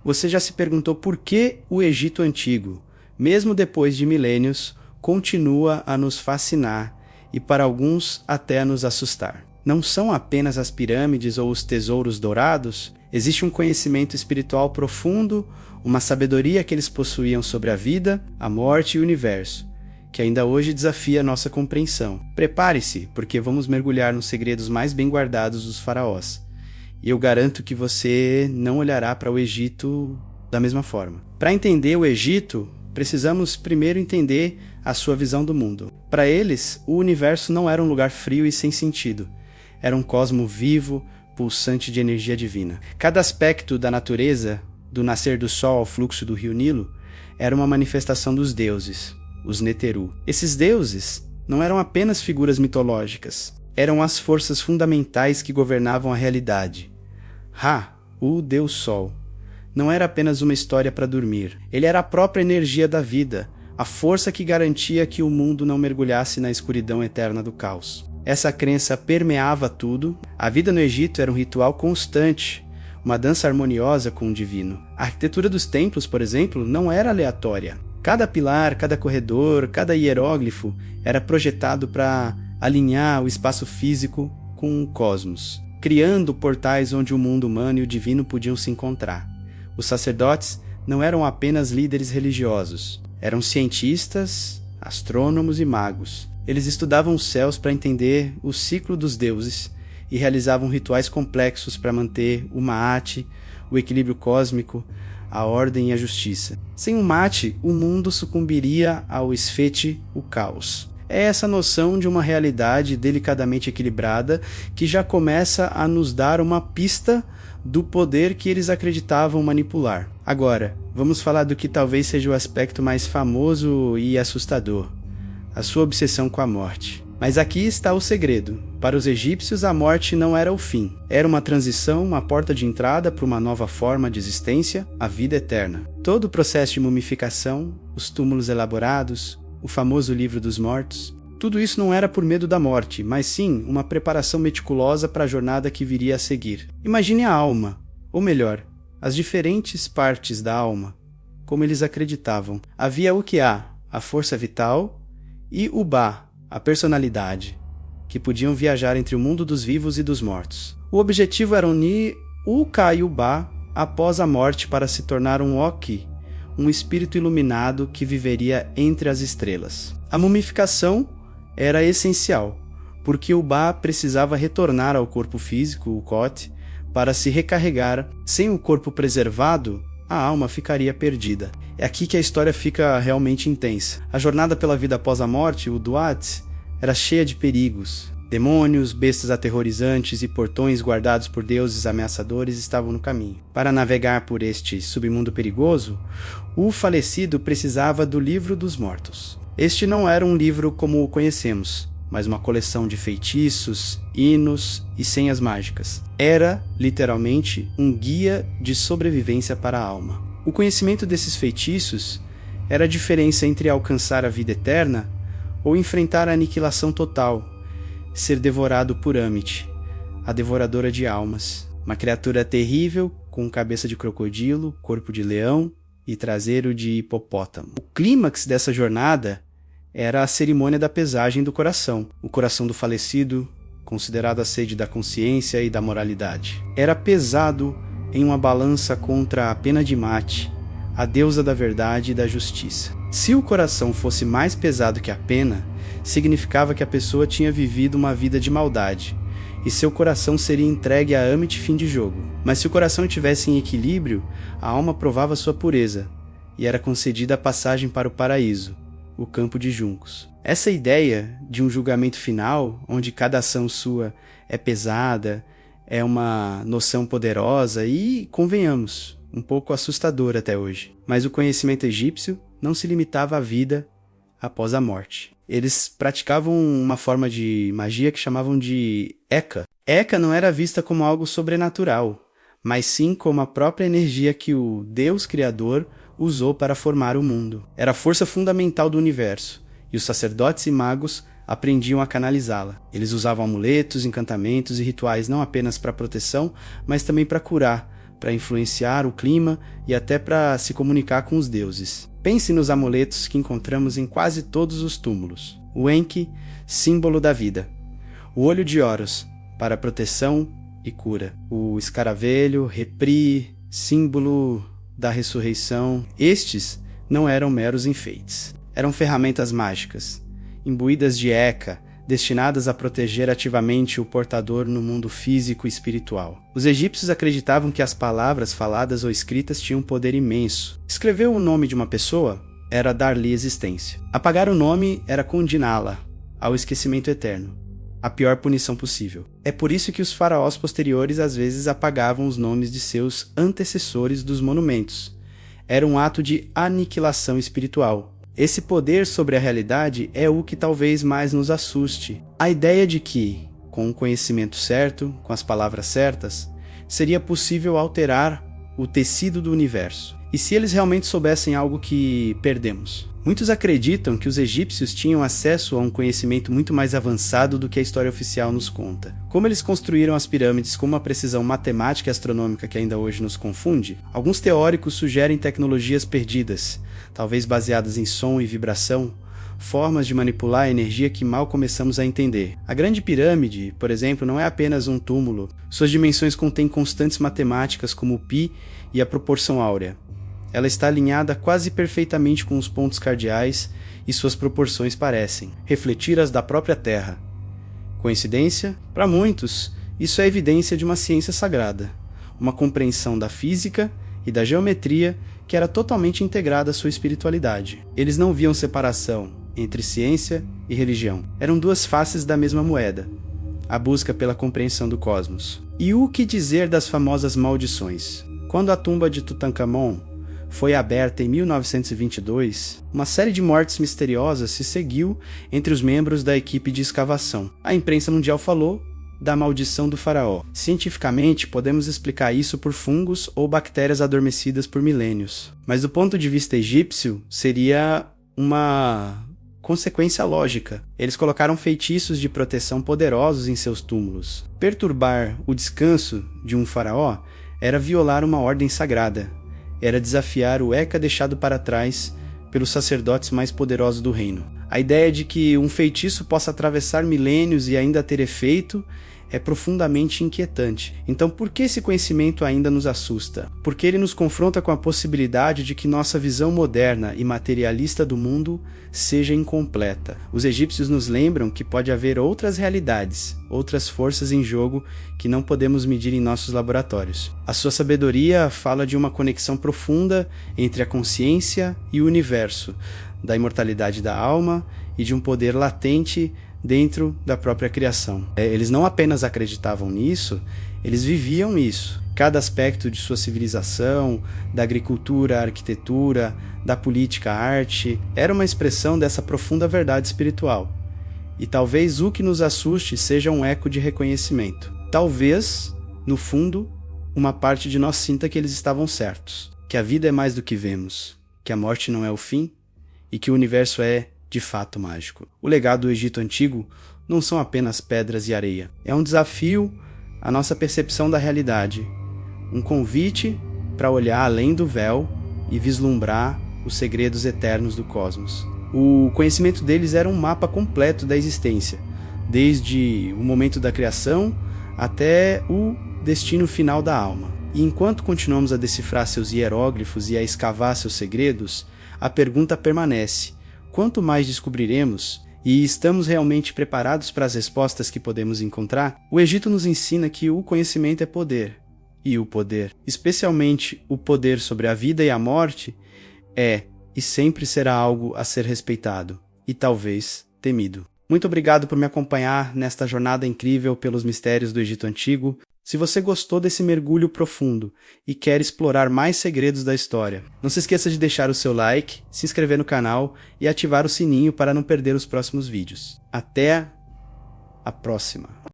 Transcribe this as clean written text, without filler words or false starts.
Você já se perguntou por que o Egito Antigo, mesmo depois de milênios, continua a nos fascinar e para alguns até a nos assustar? Não são apenas as pirâmides ou os tesouros dourados? Existe um conhecimento espiritual profundo, uma sabedoria que eles possuíam sobre a vida, a morte e o universo, que ainda hoje desafia nossa compreensão. Prepare-se, porque vamos mergulhar nos segredos mais bem guardados dos faraós. E eu garanto que você não olhará para o Egito da mesma forma. Para entender o Egito, precisamos primeiro entender a sua visão do mundo. Para eles, o universo não era um lugar frio e sem sentido. Era um cosmo vivo, pulsante de energia divina. Cada aspecto da natureza, do nascer do sol ao fluxo do rio Nilo, era uma manifestação dos deuses, os Neteru. Esses deuses não eram apenas figuras mitológicas, eram as forças fundamentais que governavam a realidade. Ra, o Deus Sol, não era apenas uma história para dormir. Ele era a própria energia da vida, a força que garantia que o mundo não mergulhasse na escuridão eterna do caos. Essa crença permeava tudo. A vida no Egito era um ritual constante, uma dança harmoniosa com o divino. A arquitetura dos templos, por exemplo, não era aleatória. Cada pilar, cada corredor, cada hieróglifo era projetado para alinhar o espaço físico com o cosmos, criando portais onde o mundo humano e o divino podiam se encontrar. Os sacerdotes não eram apenas líderes religiosos, eram cientistas, astrônomos e magos. Eles estudavam os céus para entender o ciclo dos deuses e realizavam rituais complexos para manter o Maat, o equilíbrio cósmico, a ordem e a justiça. Sem o Maat, o mundo sucumbiria ao Esfete, o caos. É essa noção de uma realidade delicadamente equilibrada que já começa a nos dar uma pista do poder que eles acreditavam manipular. Agora, vamos falar do que talvez seja o aspecto mais famoso e assustador: a sua obsessão com a morte. Mas aqui está o segredo. Para os egípcios, a morte não era o fim. Era uma transição, uma porta de entrada para uma nova forma de existência, a vida eterna. Todo o processo de mumificação, os túmulos elaborados, o famoso livro dos mortos, tudo isso não era por medo da morte, mas sim uma preparação meticulosa para a jornada que viria a seguir. Imagine a alma, ou melhor, as diferentes partes da alma, como eles acreditavam. Havia o que há, a força vital, e o Ba, a personalidade, que podiam viajar entre o mundo dos vivos e dos mortos. O objetivo era unir o Ka e o Ba após a morte para se tornar um Oki, um espírito iluminado que viveria entre as estrelas. A mumificação era essencial, porque o Ba precisava retornar ao corpo físico, o Kot, para se recarregar. Sem o corpo preservado, a alma ficaria perdida. É aqui que a história fica realmente intensa. A jornada pela vida após a morte, o Duat, era cheia de perigos. Demônios, bestas aterrorizantes e portões guardados por deuses ameaçadores estavam no caminho. Para navegar por este submundo perigoso, o falecido precisava do Livro dos Mortos. Este não era um livro como o conhecemos, mas uma coleção de feitiços, hinos e senhas mágicas. Era, literalmente, um guia de sobrevivência para a alma. O conhecimento desses feitiços era a diferença entre alcançar a vida eterna ou enfrentar a aniquilação total, ser devorado por Amit, a devoradora de almas, uma criatura terrível com cabeça de crocodilo, corpo de leão e traseiro de hipopótamo. O clímax dessa jornada era a cerimônia da pesagem do coração, o coração do falecido, considerado a sede da consciência e da moralidade. Era pesado em uma balança contra a pena de Mate, a deusa da verdade e da justiça. Se o coração fosse mais pesado que a pena, significava que a pessoa tinha vivido uma vida de maldade, e seu coração seria entregue a Amit fim de jogo. Mas se o coração estivesse em equilíbrio, a alma provava sua pureza, e era concedida a passagem para o paraíso, o campo de juncos. Essa ideia de um julgamento final, onde cada ação sua é pesada, é uma noção poderosa e, convenhamos, um pouco assustadora até hoje. Mas o conhecimento egípcio não se limitava à vida após a morte. Eles praticavam uma forma de magia que chamavam de Eka. Eka não era vista como algo sobrenatural, mas sim como a própria energia que o Deus Criador usou para formar o mundo. Era a força fundamental do universo, e os sacerdotes e magos aprendiam a canalizá-la. Eles usavam amuletos, encantamentos e rituais não apenas para proteção, mas também para curar, para influenciar o clima e até para se comunicar com os deuses. Pense nos amuletos que encontramos em quase todos os túmulos. O Enki, símbolo da vida. O olho de Horus, para proteção e cura. O escaravelho, Repri, símbolo da ressurreição. Estes não eram meros enfeites. Eram ferramentas mágicas, imbuídas de Heka, destinadas a proteger ativamente o portador no mundo físico e espiritual. Os egípcios acreditavam que as palavras faladas ou escritas tinham um poder imenso. Escrever o nome de uma pessoa era dar-lhe existência. Apagar o nome era condená-la ao esquecimento eterno, a pior punição possível. É por isso que os faraós posteriores às vezes apagavam os nomes de seus antecessores dos monumentos. Era um ato de aniquilação espiritual. Esse poder sobre a realidade é o que talvez mais nos assuste. A ideia de que, com o conhecimento certo, com as palavras certas, seria possível alterar o tecido do universo. E se eles realmente soubessem algo que perdemos? Muitos acreditam que os egípcios tinham acesso a um conhecimento muito mais avançado do que a história oficial nos conta. Como eles construíram as pirâmides com uma precisão matemática e astronômica que ainda hoje nos confunde, alguns teóricos sugerem tecnologias perdidas, talvez baseadas em som e vibração, formas de manipular a energia que mal começamos a entender. A Grande Pirâmide, por exemplo, não é apenas um túmulo. Suas dimensões contêm constantes matemáticas como o π e a proporção áurea. Ela está alinhada quase perfeitamente com os pontos cardeais e suas proporções parecem refletir as da própria Terra. Coincidência? Para muitos, isso é evidência de uma ciência sagrada, uma compreensão da física e da geometria que era totalmente integrada à sua espiritualidade. Eles não viam separação entre ciência e religião. Eram duas faces da mesma moeda, a busca pela compreensão do cosmos. E o que dizer das famosas maldições? Quando a tumba de Tutankhamon foi aberta em 1922, uma série de mortes misteriosas se seguiu entre os membros da equipe de escavação. A imprensa mundial falou da maldição do faraó. Cientificamente, podemos explicar isso por fungos ou bactérias adormecidas por milênios. Mas do ponto de vista egípcio, seria uma consequência lógica. Eles colocaram feitiços de proteção poderosos em seus túmulos. Perturbar o descanso de um faraó era violar uma ordem sagrada. Era desafiar o Heka deixado para trás pelos sacerdotes mais poderosos do reino. A ideia de que um feitiço possa atravessar milênios e ainda ter efeito é profundamente inquietante. Então, por que esse conhecimento ainda nos assusta? Porque ele nos confronta com a possibilidade de que nossa visão moderna e materialista do mundo seja incompleta. Os egípcios nos lembram que pode haver outras realidades, outras forças em jogo que não podemos medir em nossos laboratórios. A sua sabedoria fala de uma conexão profunda entre a consciência e o universo, da imortalidade da alma e de um poder latente dentro da própria criação. Eles não apenas acreditavam nisso, eles viviam isso. Cada aspecto de sua civilização, da agricultura, arquitetura, da política, arte, era uma expressão dessa profunda verdade espiritual. E talvez o que nos assuste seja um eco de reconhecimento. Talvez, no fundo, uma parte de nós sinta que eles estavam certos, que a vida é mais do que vemos, que a morte não é o fim e que o universo é de fato mágico. O legado do Egito Antigo não são apenas pedras e areia. É um desafio à nossa percepção da realidade, um convite para olhar além do véu e vislumbrar os segredos eternos do cosmos. O conhecimento deles era um mapa completo da existência, desde o momento da criação até o destino final da alma. E enquanto continuamos a decifrar seus hieróglifos e a escavar seus segredos, a pergunta permanece: quanto mais descobriremos e estamos realmente preparados para as respostas que podemos encontrar? O Egito nos ensina que o conhecimento é poder. E o poder, especialmente o poder sobre a vida e a morte, é e sempre será algo a ser respeitado e talvez temido. Muito obrigado por me acompanhar nesta jornada incrível pelos mistérios do Egito Antigo. Se você gostou desse mergulho profundo e quer explorar mais segredos da história, não se esqueça de deixar o seu like, se inscrever no canal e ativar o sininho para não perder os próximos vídeos. Até a próxima!